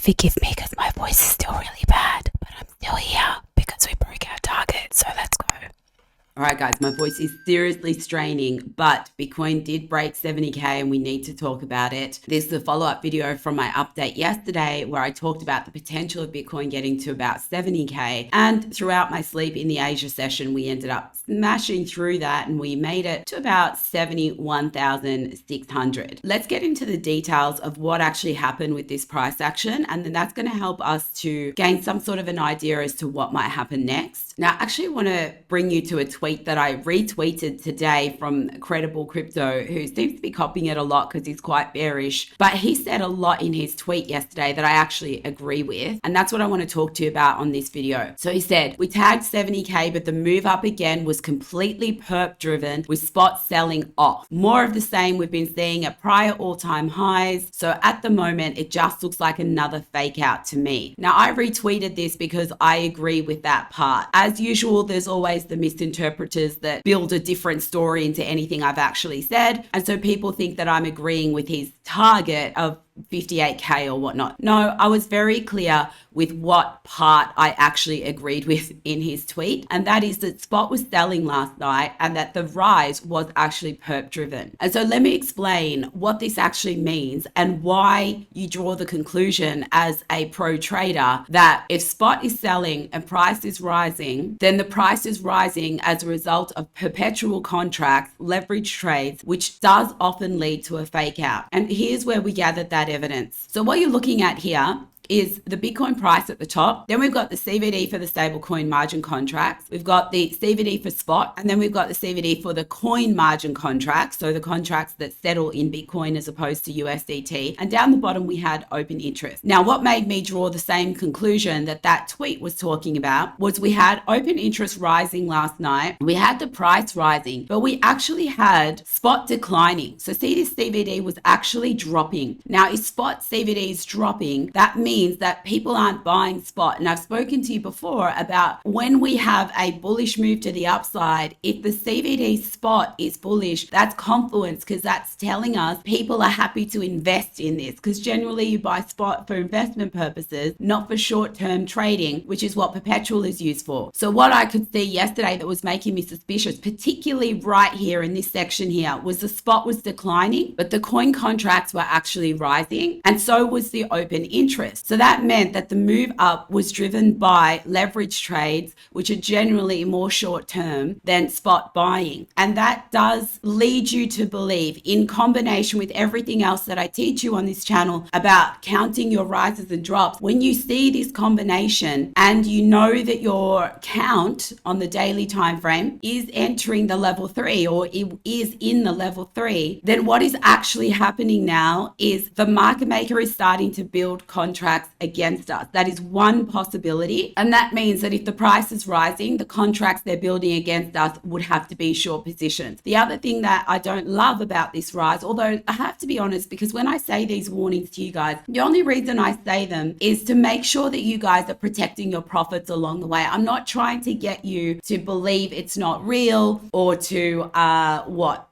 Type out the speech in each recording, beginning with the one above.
forgive me because my voice is still really bad, but I'm still here because we broke our target. So let's go. All right, guys, my voice is seriously straining, but Bitcoin did break 70K and we need to talk about it. This is a follow-up video from my update yesterday where I talked about the potential of Bitcoin getting to about 70K. And throughout my sleep in the Asia session, we ended up smashing through that and we made it to about 71,600. Let's get into the details of what actually happened with this price action. And then that's going to help us to gain some sort of an idea as to what might happen next. Now, I actually want to bring you to a tweet that I retweeted today from 𝗟𝗶𝗃𝗵, who seems to be copying it a lot because he's quite bearish. But he said a lot in his tweet yesterday that I actually agree with. And that's what I want to talk to you about on this video. So he said, we tagged 70K, but the move up again was completely perp driven with spot selling off. More of the same we've been seeing at prior all-time highs. So at the moment, it just looks like another fake out to me. Now, I retweeted this because I agree with that part. As usual, there's always the misinterpreters that build a different story into anything I've actually said. And so people think that I'm agreeing with his target of 58K or whatnot. No, I was very clear with what part I actually agreed with in his tweet. And that is that spot was selling last night and that the rise was actually perp driven. And so let me explain what this actually means and why you draw the conclusion as a pro trader that if spot is selling and price is rising, then the price is rising as a result of perpetual contracts, leverage trades, which does often lead to a fake out. And here's where we gathered that evidence. So what you're looking at here is the Bitcoin price at the top. Then we've got the CVD for the stablecoin margin contracts. We've got the CVD for spot, and then we've got the CVD for the coin margin contracts. So the contracts that settle in Bitcoin as opposed to USDT. And down the bottom, we had open interest. Now, what made me draw the same conclusion that that tweet was talking about was we had open interest rising last night. We had the price rising, but we actually had spot declining. So see, this CVD was actually dropping. Now, if spot CVD is dropping, that means that people aren't buying spot. And I've spoken to you before about when we have a bullish move to the upside, if the CVD spot is bullish, that's confluence because that's telling us people are happy to invest in this because generally you buy spot for investment purposes, not for short-term trading, which is what perpetual is used for. So what I could see yesterday that was making me suspicious, particularly right here in this section here, was the spot was declining, but the coin contracts were actually rising and so was the open interest. So that meant that the move up was driven by leverage trades, which are generally more short term than spot buying. And that does lead you to believe, in combination with everything else that I teach you on this channel about counting your rises and drops, when you see this combination and you know that your count on the daily time frame is entering the level 3 or it is in the level 3, then what is actually happening now is the market maker is starting to build contracts against us. That is one possibility. And that means that if the price is rising, the contracts they're building against us would have to be short positions. The other thing that I don't love about this rise, although I have to be honest, because when I say these warnings to you guys, the only reason I say them is to make sure that you guys are protecting your profits along the way. I'm not trying to get you to believe it's not real or to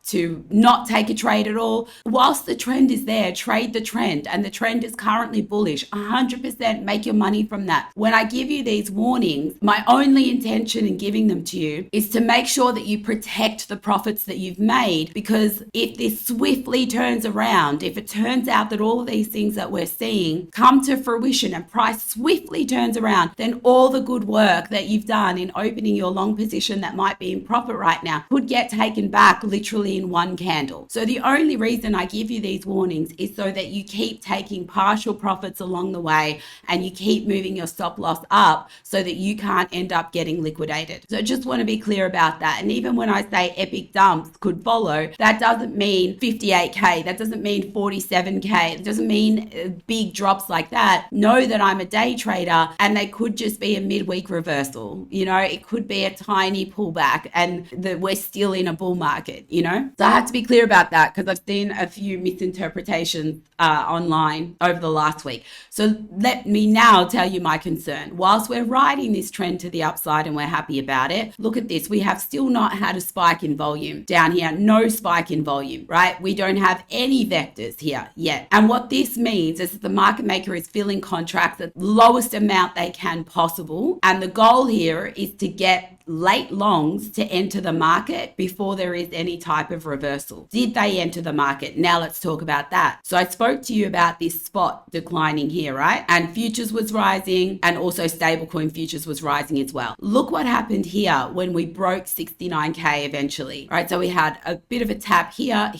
to not take a trade at all. Whilst the trend is there, trade the trend, and the trend is currently bullish. 100% make your money from that. When I give you these warnings, my only intention in giving them to you is to make sure that you protect the profits that you've made, because if this swiftly turns around, if it turns out that all of these things that we're seeing come to fruition and price swiftly turns around, then all the good work that you've done in opening your long position that might be in profit right now could get taken back literally in one candle. So the only reason I give you these warnings is so that you keep taking partial profits along the way and you keep moving your stop loss up so that you can't end up getting liquidated. So I just want to be clear about that. And even when I say epic dumps could follow, that doesn't mean 58K, that doesn't mean 47K, it doesn't mean big drops like that. Know that I'm a day trader and they could just be a midweek reversal. You know, it could be a tiny pullback and that we're still in a bull market, you know? So I have to be clear about that because I've seen a few misinterpretations online over the last week. So So let me now tell you my concern. Whilst we're riding this trend to the upside and we're happy about it, look at this. We have still not had a spike in volume down here. No spike in volume, right? We don't have any vectors here yet. And what this means is that the market maker is filling contracts at the lowest amount they can possible. And the goal here is to get late longs to enter the market before there is any type of reversal. Did they enter the market? Now let's talk about that. So I spoke to you about this spot declining here, right? And futures was rising, and also stablecoin futures was rising as well. Look what happened here when we broke 69K eventually, right? So we had a bit of a tap here,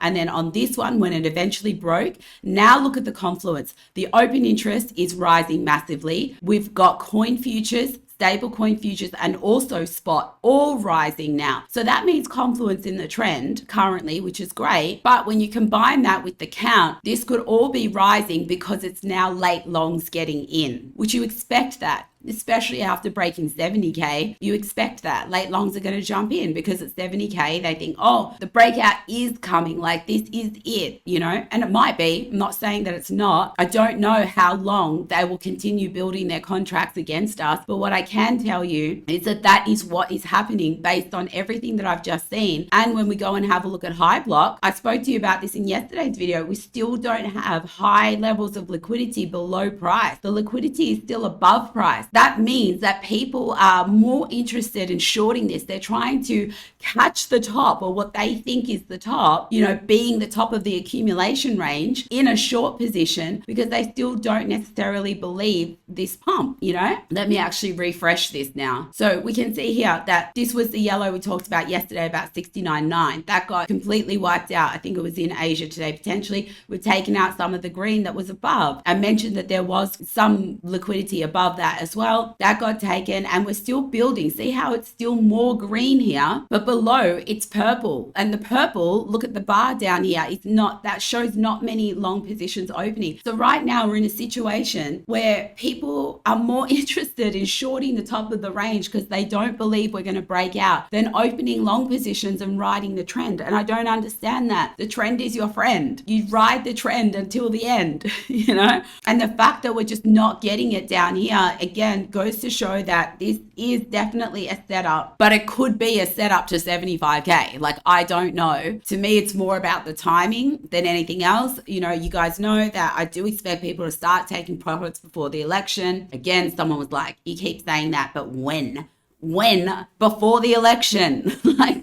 and then on this one, when it eventually broke, now look at the confluence. The open interest is rising massively. We've got coin futures, stablecoin futures, and also spot all rising now. So that means confluence in the trend currently, which is great. But when you combine that with the count, this could all be rising because it's now late longs getting in, which you expect that. Especially after breaking 70K, you expect that. Late longs are going to jump in because at 70K, they think, oh, the breakout is coming, like this is it, you know? And it might be. I'm not saying that it's not. I don't know how long they will continue building their contracts against us. But what I can tell you is that that is what is happening based on everything that I've just seen. And when we go and have a look at high block, I spoke to you about this in yesterday's video. We still don't have high levels of liquidity below price. The liquidity is still above price. That means that people are more interested in shorting this. They're trying to catch the top, or what they think is the top, you know, being the top of the accumulation range in a short position, because they still don't necessarily believe this pump, you know? Let me actually refresh this now. So we can see here that this was the yellow we talked about yesterday, about 69.9. That got completely wiped out. I think it was in Asia today, potentially. We've taken out some of the green that was above. I mentioned that there was some liquidity above that as well. That got taken, and we're still building. See how it's still more green here, but below it's purple. And the purple, look at the bar down here, it's not, that shows not many long positions opening. So right now we're in a situation where people are more interested in shorting the top of the range because they don't believe we're going to break out than opening long positions and riding the trend. And I don't understand that. The trend is your friend. You ride the trend until the end, you know? And the fact that we're just not getting it down here, again, goes to show that this is definitely a setup, but it could be a setup to 75K. Like, I don't know. To me, it's more about the timing than anything else. You know, you guys know that I do expect people to start taking profits before the election. Again, someone was like, you keep saying that, but when? When? Before the election? Like,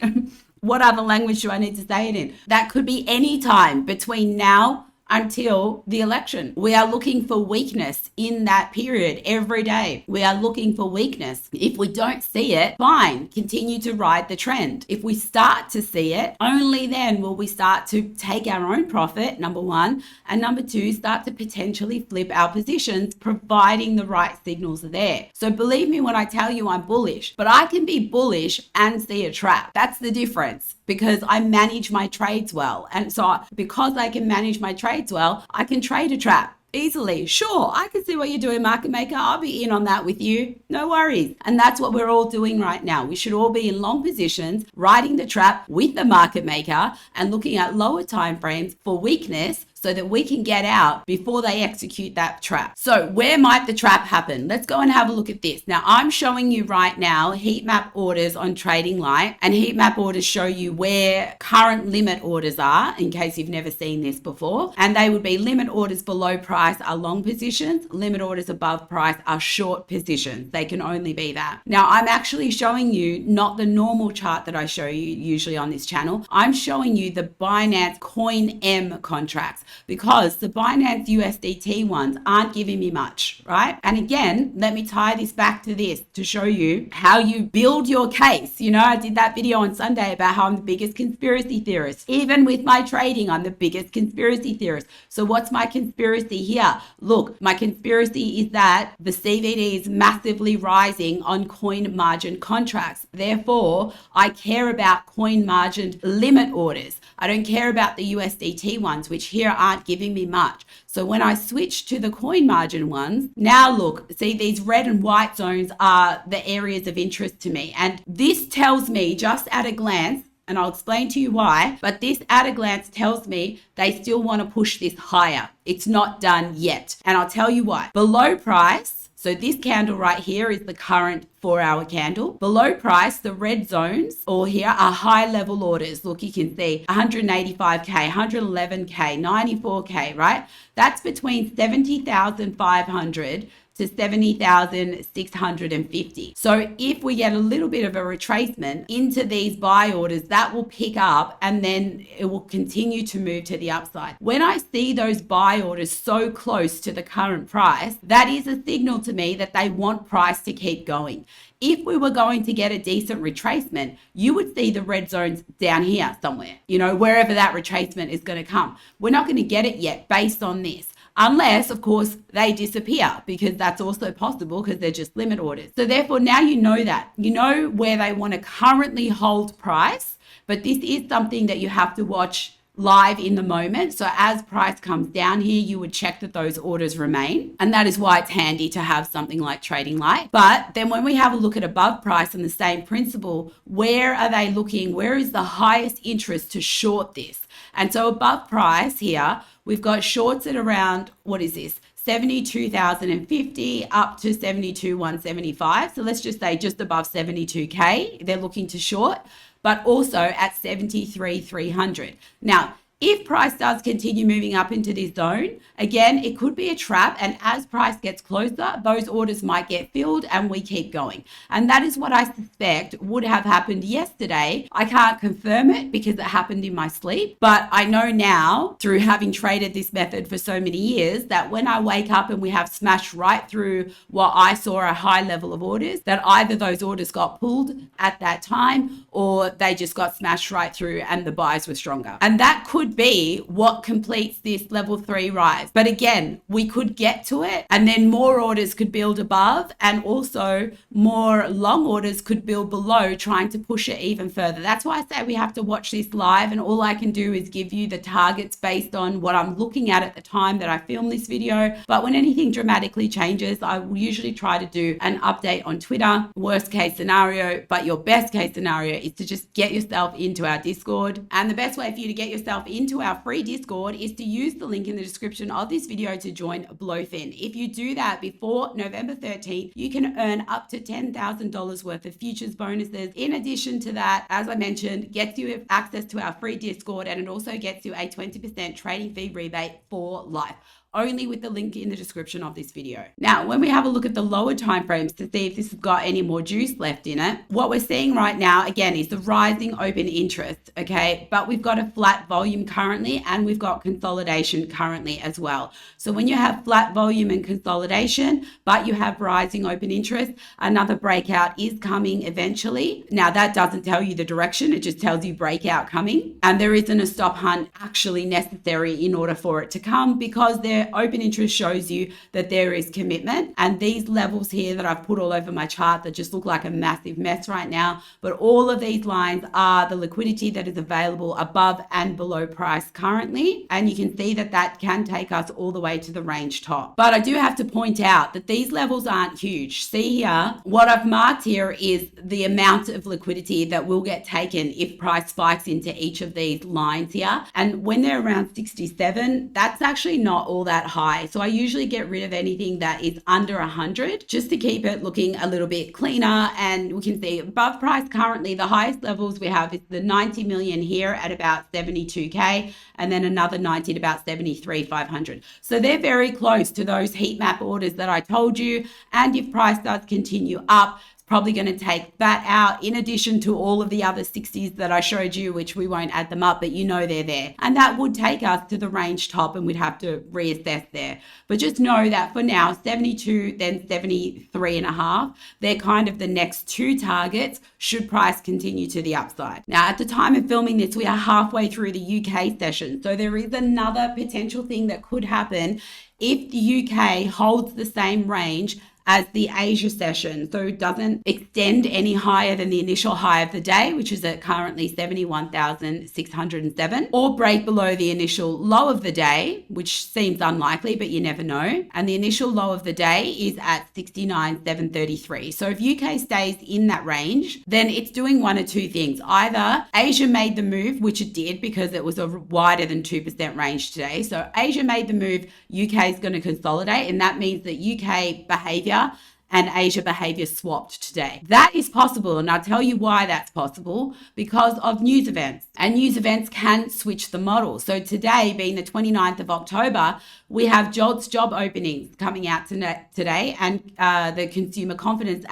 what other language do I need to say it in? That could be any time between now until the election. We are looking for weakness in that period every day. We are looking for weakness. If we don't see it, fine, continue to ride the trend. If we start to see it, only then will we start to take our own profit, number one, and number two, start to potentially flip our positions, providing the right signals are there. So believe me when I tell you I'm bullish, but I can be bullish and see a trap. That's the difference, because I manage my trades well. And so because I can manage my trades well, I can trade a trap easily. Sure, I can see what you're doing, market maker. I'll be in on that with you. No worries. And that's what we're all doing right now. We should all be in long positions, riding the trap with the market maker and looking at lower time frames for weakness, so that we can get out before they execute that trap. So where might the trap happen? Let's go and have a look at this. Now, I'm showing you right now heat map orders on Trading Light, and heat map orders show you where current limit orders are, in case you've never seen this before. And they would be limit orders below price are long positions, limit orders above price are short positions. They can only be that. Now, I'm actually showing you not the normal chart that I show you usually on this channel. I'm showing you the Binance Coin M contracts, because the Binance USDT ones aren't giving me much, right? And again, let me tie this back to this to show you how you build your case. You know, I did that video on Sunday about how I'm the biggest conspiracy theorist. Even with my trading, I'm the biggest conspiracy theorist. So what's my conspiracy here? Look, my conspiracy is that the CVD is massively rising on coin margin contracts. Therefore, I care about coin margin limit orders. I don't care about the USDT ones, which here aren't giving me much. So when I switch to the coin margin ones, now look, see, these red and white zones are the areas of interest to me. And this tells me just at a glance And I'll explain to you why. But this at a glance tells me they still want to push this higher. It's not done yet. And I'll tell you why. Below price, so this candle right here is the current 4-hour candle. Below price, the red zones or here are high level orders. Look, you can see 185K, 111K, 94K, right? That's between 70,500 to 70,650. So if we get a little bit of a retracement into these buy orders, that will pick up and then it will continue to move to the upside. When I see those buy orders so close to the current price, that is a signal to me that they want price to keep going. If we were going to get a decent retracement, you would see the red zones down here somewhere, wherever that retracement is going to come. We're not going to get it yet based on this. Unless, of course, they disappear, because that's also possible because they're just limit orders. So therefore, now you know that. You know where they want to currently hold price, but this is something that you have to watch live in the moment. So as price comes down here, you would check that those orders remain. And that is why it's handy to have something like Trading Light. But then when we have a look at above price and the same principle, where are they looking? Where is the highest interest to short this? And so above price here, we've got shorts at around, what is this? 72,050 up to 72,175. So let's just say just above 72K, they're looking to short, but also at 73,300. Now, if price does continue moving up into this zone, again, it could be a trap. And as price gets closer, those orders might get filled and we keep going. And that is what I suspect would have happened yesterday. I can't confirm it because it happened in my sleep. But I know now, through having traded this method for so many years, that when I wake up and we have smashed right through what I saw a high level of orders, that either those orders got pulled at that time or they just got smashed right through and the buys were stronger. And that could be what completes this level 3 rise. But again, we could get to it and then more orders could build above and also more long orders could build below, trying to push it even further. That's why I say we have to watch this live, and all I can do is give you the targets based on what I'm looking at the time that I film this video. But when anything dramatically changes, I will usually try to do an update on Twitter, worst case scenario, but your best case scenario is to just get yourself into our Discord. And the best way for you to get yourself into our free Discord is to use the link in the description of this video to join Blofin. If you do that before November 13th, you can earn up to $10,000 worth of futures bonuses. In addition to that, as I mentioned, gets you access to our free Discord, and it also gets you a 20% trading fee rebate for life. Only with the link in the description of this video. Now, when we have a look at the lower time frames to see if this has got any more juice left in it, what we're seeing right now, again, is the rising open interest, okay? But we've got a flat volume currently, and we've got consolidation currently as well. So when you have flat volume and consolidation, but you have rising open interest, another breakout is coming eventually. Now, that doesn't tell you the direction, it just tells you breakout coming. And there isn't a stop hunt actually necessary in order for it to come, because their open interest shows you that there is commitment. And these levels here that I've put all over my chart that just look like a massive mess right now, but all of these lines are the liquidity that is available above and below price currently. And you can see that that can take us all the way to the range top. But I do have to point out that these levels aren't huge. See here, what I've marked here is the amount of liquidity that will get taken if price spikes into each of these lines here. And when they're around 67, that's actually not all that high. So I usually get rid of anything that is under 100 just to keep it looking a little bit cleaner. And we can see above price currently, the highest levels we have is the 90 million here at about 72K, and then another 90 at about 73,500. So they're very close to those heat map orders that I told you. And if price does continue up, probably going to take that out in addition to all of the other 60s that I showed you, which we won't add them up, but you know they're there. And that would take us to the range top, and we'd have to reassess there. But just know that for now, 72, then 73.5, they're kind of the next two targets should price continue to the upside. Now, at the time of filming this, we are halfway through the UK session. So there is another potential thing that could happen if the UK holds the same range as the Asia session. So it doesn't extend any higher than the initial high of the day, which is at currently 71,607, or break below the initial low of the day, which seems unlikely, but you never know. And the initial low of the day is at 69,733. So if UK stays in that range, then it's doing one of two things. Either Asia made the move, which it did because it was a wider than 2% range today. So Asia made the move, UK is going to consolidate, and that means that UK behavior and Asia behavior swapped today. That is possible, and I'll tell you why that's possible, because of news events. And news events can switch the model. So today, being the 29th of October, we have jobs job openings coming out today, and the consumer confidence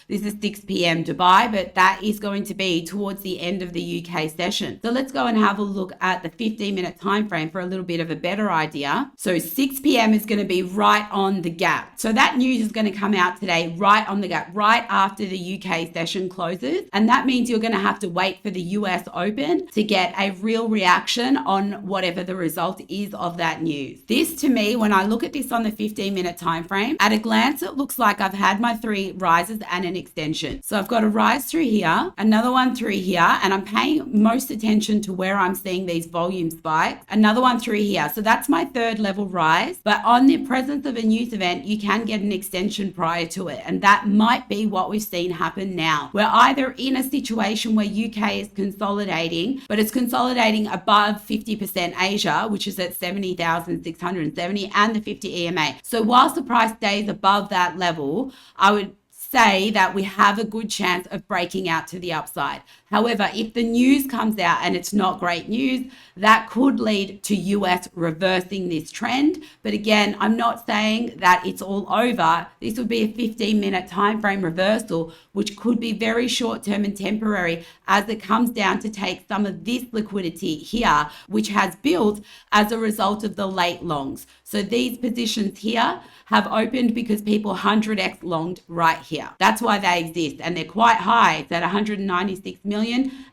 this is 6 p.m. Dubai, but that is going to be towards the end of the UK session. So let's go and have a look at the 15-minute time frame for a little bit of a better idea. So 6 p.m. is going to be right on the gap. So that news is going to come out today right on the gap, right after the UK session closes. And that means you're going to have to wait for the US Open to get a real reaction on whatever the result is of that news. This, to me, when I look at this on the 15-minute time frame, at a glance, it looks like I've had my 3 rises and an extension. So I've got a rise through here, another one through here, and I'm paying most attention to where I'm seeing these volume spikes, another one through here. So that's my 3rd level rise. But on the presence of a news event, you can get an extension prior to it. And that might be what we've seen happen now. We're either in a situation where UK is consolidating, but it's consolidating above 50% Asia, which is at 70,670, and the 50 EMA. So whilst the price stays above that level, I would say that we have a good chance of breaking out to the upside. However, if the news comes out and it's not great news, that could lead to US reversing this trend. But again, I'm not saying that it's all over. This would be a 15-minute time frame reversal, which could be very short-term and temporary as it comes down to take some of this liquidity here, which has built as a result of the late longs. So these positions here have opened because people 100x longed right here. That's why they exist, and they're quite high. It's at 196 million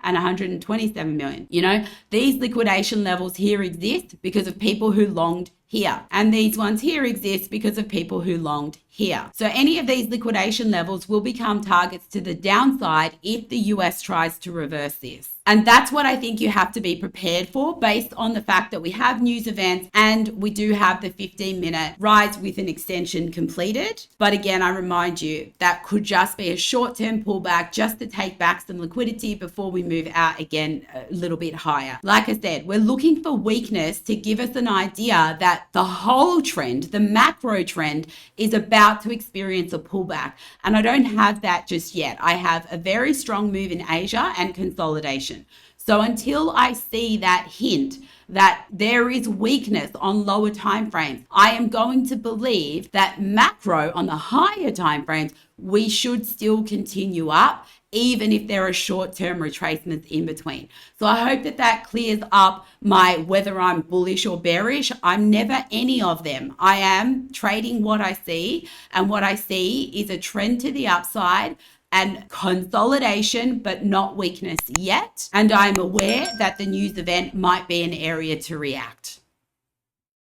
and 127 million. You know, these liquidation levels here exist because of people who longed here, and these ones here exist because of people who longed here. So any of these liquidation levels will become targets to the downside if the US tries to reverse this. And that's what I think you have to be prepared for based on the fact that we have news events and we do have the 15-minute rise with an extension completed. But again, I remind you, that could just be a short-term pullback just to take back some liquidity before we move out again a little bit higher. Like I said, we're looking for weakness to give us an idea that the whole trend, the macro trend, is about to experience a pullback. And I don't have that just yet. I have a very strong move in Asia and consolidation. So until I see that hint that there is weakness on lower timeframes, I am going to believe that macro on the higher timeframes, we should still continue up, even if there are short-term retracements in between. So I hope that that clears up whether I'm bullish or bearish. I'm never any of them. I am trading what I see, and what I see is a trend to the upside and consolidation, but not weakness yet. And I'm aware that the news event might be an area to react.